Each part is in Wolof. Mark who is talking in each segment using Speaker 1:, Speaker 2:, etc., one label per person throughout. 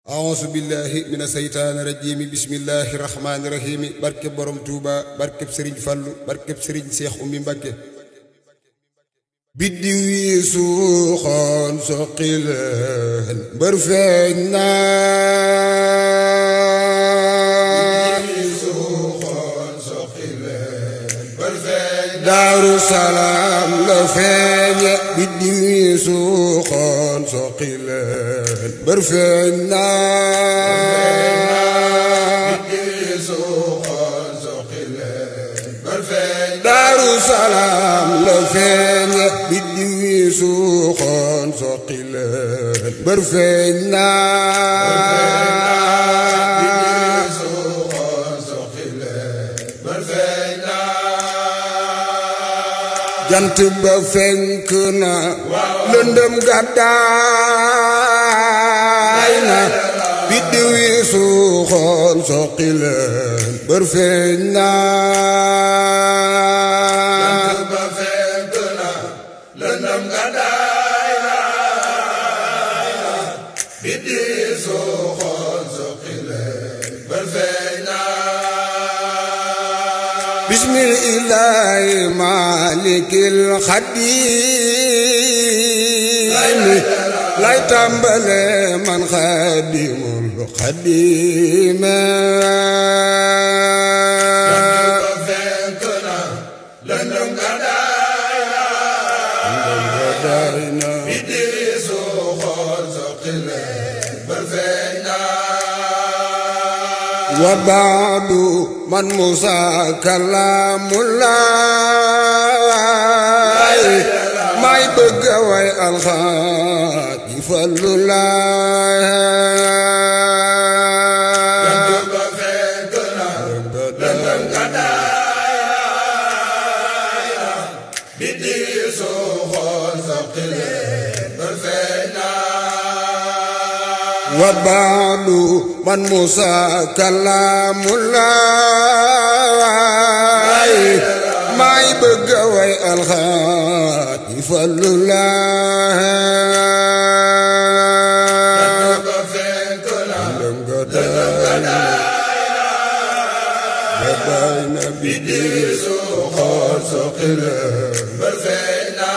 Speaker 1: أعوذ بالله من الشيطان الرجيم بسم الله الرحمن الرحيم بركب بروم توبا بركب سيرين فالو بركب سيرين شيخ أمي مبكي بدي سوخان سقيلان برفعنا دار السلام لفاني بدي سوخان سقيلان برفعنا دار السلام لفاني بدي سوخان سقيلان برفعنا jant ba fenk na lëndëm gàddaay na biddiw yi suuxoon soqi leen bër feeñ na jant ba fenk na lëndëm gàddaay na biddiw yi suuxoon soqi leen bër feeñ na bismillahi malikil xadim lay tàmbale man xadimul xadim lëndëm gàddaay na biddi suuxoon soqi leen bër feeñ na wa baadu man musa kalaamulaay may bëgg way alxaaji fallu laay jant ba fenk na lëndëm gàddaay na biddi suuxoon soqi leen bër feeñ na wa baadu man musa kalaamulaay may bëgg way alxaaji fallu laay jant ba fenk na lëndëm gàddaay na biddi suuxoon soqi leen bër feeñ na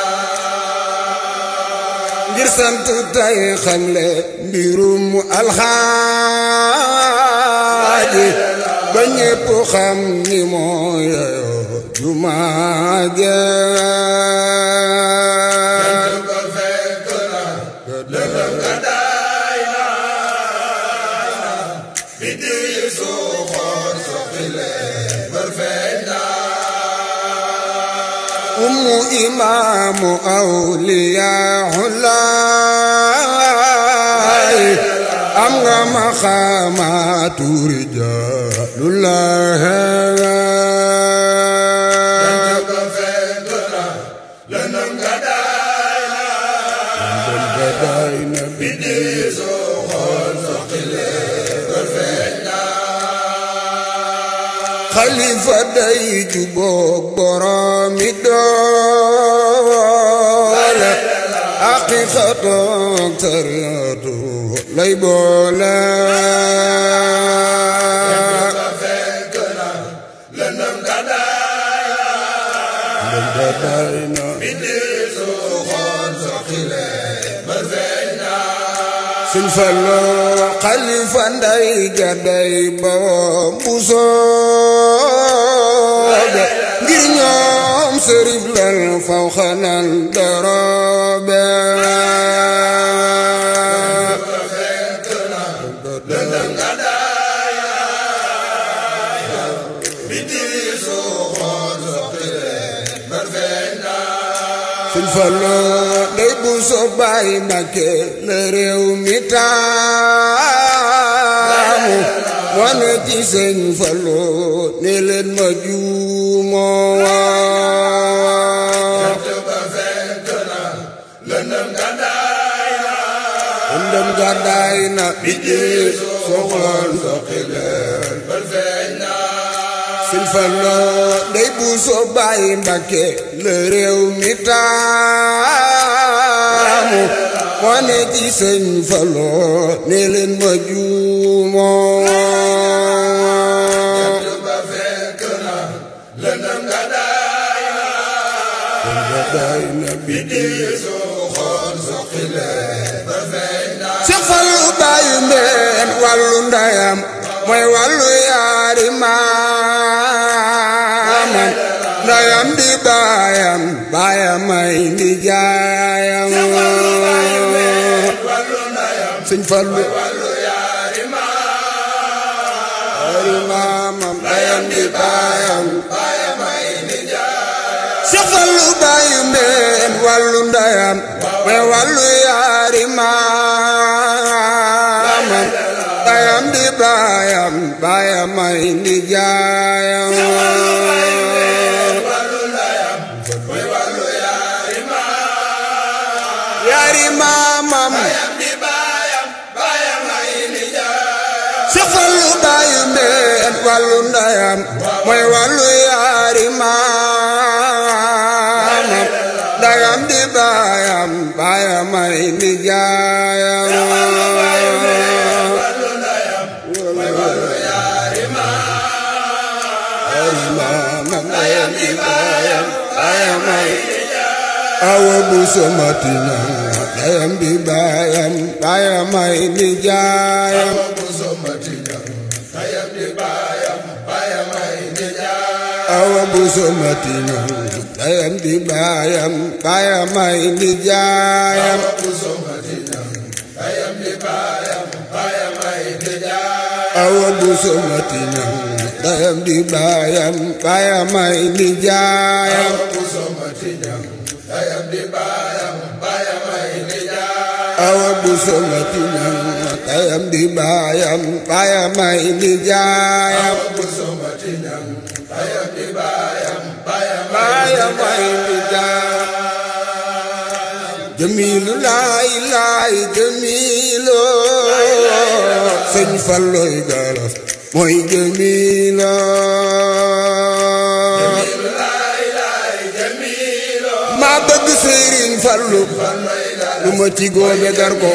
Speaker 1: ngir sant tay xamle mbirum alxaaji ba ñépp xam ni mooy jumaa ja jant ba fenk na lëndëm gàddaay na biddi suuxoon soqi leen bër feeñ na ummu imaamu awliyaa'ullaay am nga maqaamaatu rijaalullaay jant ba fenk na lëndëm gàddaay na biddi suuxoon soqi leen bër feeñ na xalifa day jubook boroomi doole haqiiqatook sariyatu lay boole jant ba fenk na lëndëm gàddaay na biddi suuxoon soqi leen bër feeñ na Sëñ Fallu xalifa nday jaday bawoo mbusoobe ngir ñoom sërif lal faw xanal dorobe jant ba fenk na lëndëm gàddaay na biddi suuxoon soqi leen bër feeñ na Sëñ Fallu day bu so baay Mbàkke la réew mi taamu wane ci Sëñ Fallu ne leen ma juumoo jant ba fenk na lëndëm gàddaay na biddi suuxoon soqi leen bër feeñ na Sëñ Fallu day bu so baay Mbàkke la réew mi taamu moo ne ci sëñ Fallu ne leen ma juumoo ba fekk na lëndëm nga daay na bi di soxoon soxile ba fekk na Seex Fallu bàyyi mbeen wàllu ndayam mooy wàllu yaari maamam ndayam di baayam baayam ay ndi jaayam Sëñ Fallu yaari maamam ndayam di baayam baayam ay ndi jaayam Seex Fallu bàyyi mbeen wàllu ndayam mooy wàllu yaari maamam ndayam di baayam baayam ay ndi jaayam yaari maamam Seex Fallu bàyyi mbeen wàllu ndayam mooy wàllu yaari maamam ndayam di baayam baayam ay ndi jaayam awa bu somatina ndayam di baayam baayam ay ndi jaayam awa bu somatina ndayam di baayam baayam ay ndi jaayam awa bu somatina ndayam di baayam baayam ay ndi jaayam awa bu somatina ndayam di baayam baayam ay ndi jaayam baayam ay ndi jaayam jamilu laay laay jamilu Sëñ Falluy galas mooy jamilu maa bëgg Sëriñ Fallu lu ma ci góobe gar ko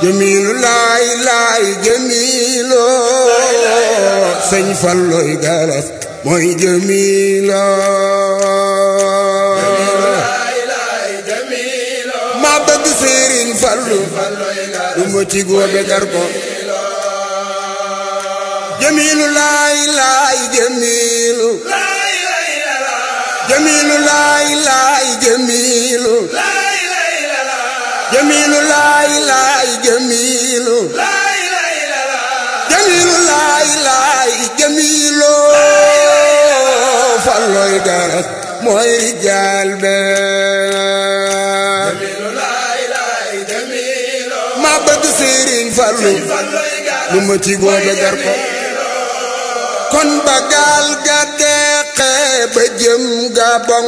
Speaker 1: jamilu laay laay jamilu Sëñ Falluy galas mooy jamilu maa bëgg Sëriñ Fallu lu ma ci góobe gar ko jamilu laay laay jamilu jamilu laay laay jamilu jamilu laay laay jamilu jamilu laay laay jamilu Falluy garas mooy rijaal be maa bëgg Sëriñ Fallu lu ma ci góobe gar ko kon bagal ga deqe ba jëm Gabon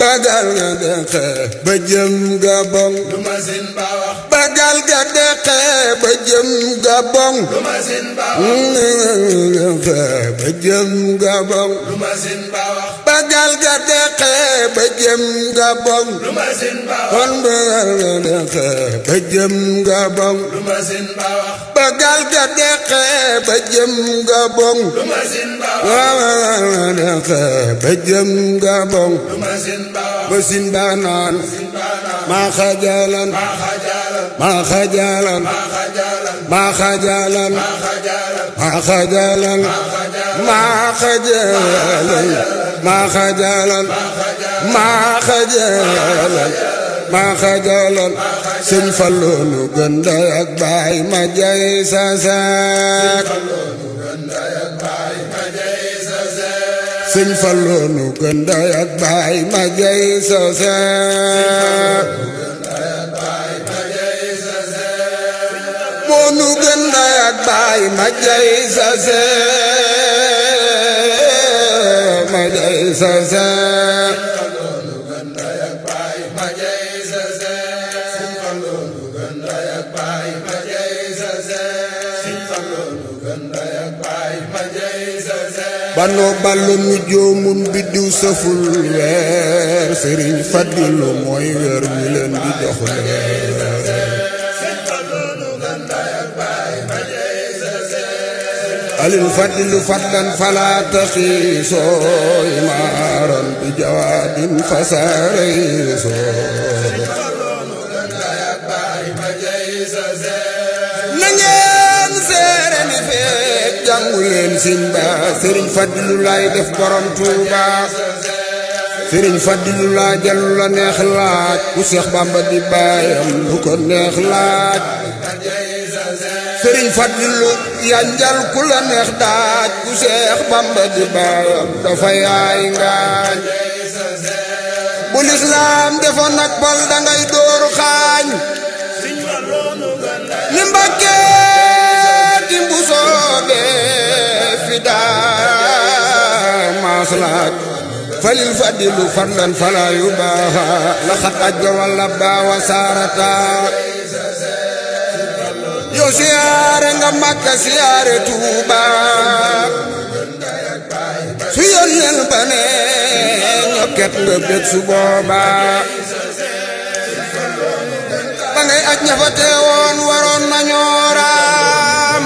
Speaker 1: bagal ga deqe ba jëm Gabon bagal ga deqe ba jëm Gabon ba jëm Gabon bagal ga deqe ba jëm Gabon kon bagal ga deqe ba jëm Gabon bagal ga deqe ba jëm Gabon ba jëm Gabon basin ba naan maa xajalan maa xajalan maa xajalan maa xajalan maa xajalan maa xajalan maa xajalan maa xajalan Sëñ Fallu nu gën ndey ak baay ma jay sa saak Sëñ Fallu nu gën ndey ak baay ma jay sa saak moo nu gën ndey ak baay ma jay sa saak ma jay sa saak banoo ballu nu joomun biddiw saful weer sëriñ Fadilu mooy weer wi leen di jox alil Fadilu fadlan fala taxiisoo imaaran bi jawaadin fasareesoo na ngeen seere ni feek jàngu leen simba sëriñ Fadilu lay def borom Tuuba sëriñ Fadilu laa jallu la neex laaj ku Seex Bamba di baayam lu ko neex laaj sëriñ Fadilu yanjal ku la neex daaj ku Seex Bamba di baayam dafa yaay ngaañ bu lislaam defoon nag bal dangay dooru xaañ ni Mbàkke di mbu soobe fi daa maaslaak falil Fadilu fadlan fala yu baaxa la xat ajja walla baawa saarata yow siyaare nga Makka siyaare Tuuba su yónneel ba ne ñokket nga bég su booba ba ngay aj ña fa teewoon waroon nañoo raam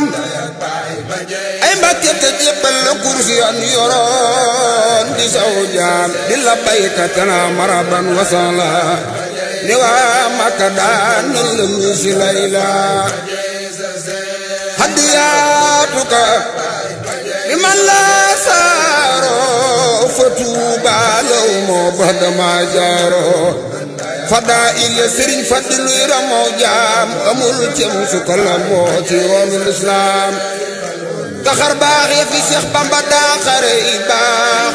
Speaker 1: ay Mbàkke te jébbal la kursi an yoroon di saw jaam di la bayka tana maraban wasala ni waa Makka daan nañ la misi layla hadiyaatuka liman laa saaro fa Tuuba law moo baxda maa jaaro fadaa il sëriñ Fadilu ramoo jaam amul cem su ko lamboo ci yoonu lislaam taxar baax ya fi Seex Bamba daa xare yi baax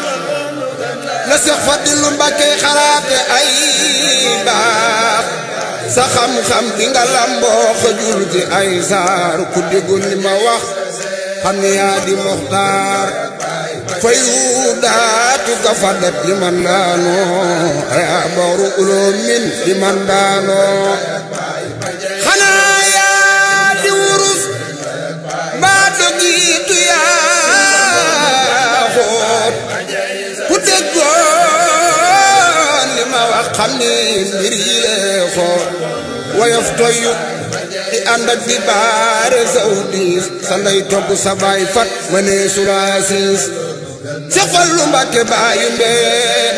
Speaker 1: la Seex Fadilu Mbàkke xalaate ay baax sa xam-xam bi nga lamboo xëjul ci ay saar ku déggul li ma wax xam ne yaa di muxtaar fayu daatu ka fadat li man daanoo yaa booru uloomin li man daanoo xanaa yaa di wurus mbaa dogiitu yaa xoot ku déggoon li ma wax xam ne mbir yi lee xoot woyof toyu di ànd ak di baare saw diis sa ndey togg sa baay fat ma ne sulaasis Seex Fallu Mbàkke baayu mbeen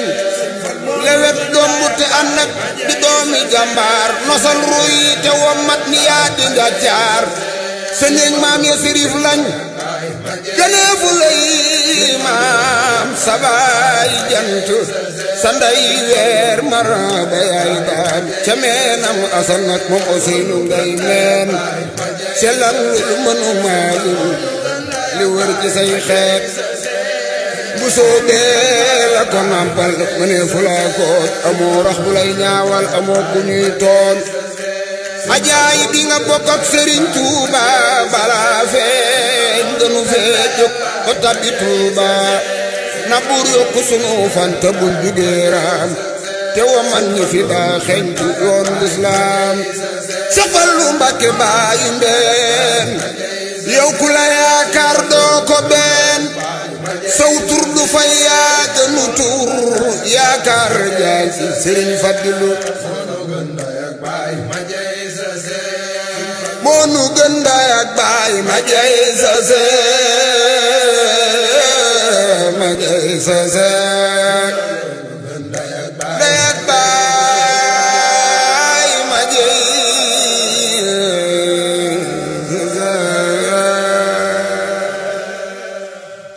Speaker 1: lewet dombu te ànd ak di doomi jàmbaar nosal ruy te wommat ni yaa di nga jaar sa néeg maam ya sirif lañ gëneefu lay maam sa baay jant sa ndey weer maraba yaay daan ca meenam asan ak moom Useynu ngay meen selal lu mënu maalim li wër ci say xeet bu soobee la ko nampal ma ne fulaa koot amoo rax bu lay ñaawal amoo ku ñuy toon ajaay bi nga bokk ak Sëriñ Tuuba balaa feeñ danu fee jóg ba tabbi Tuuba na buur yokku sunu fan te bul jugeeraam te wa man ñi fi daa xeñtu yoonu lislaam Seex Fallu Mbàkke baayu mbeen yow ku la yaakaar doo ko benn saw tur du fay yaa gënu tur yaakaar jaay si Sëriñ Fadilu moo nu gën ndaay ak baay ma jey sa seek ma jey sa seek ndaay ak baay ma jey sa seek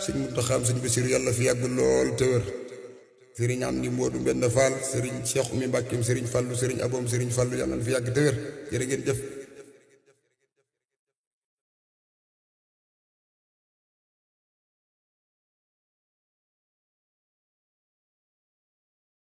Speaker 1: Sëriñ Muntaxa Sëriñ Basiru yàlla fi yàgg lool te wér Sëriñ Amdi Moodu Mbenda Fall Sëriñ Seex Umi Mbàkke Sëriñ Fallu Sëriñ Aboom Sëriñ Fallu yàlla fi yàgg te wér jërë ngeen jëf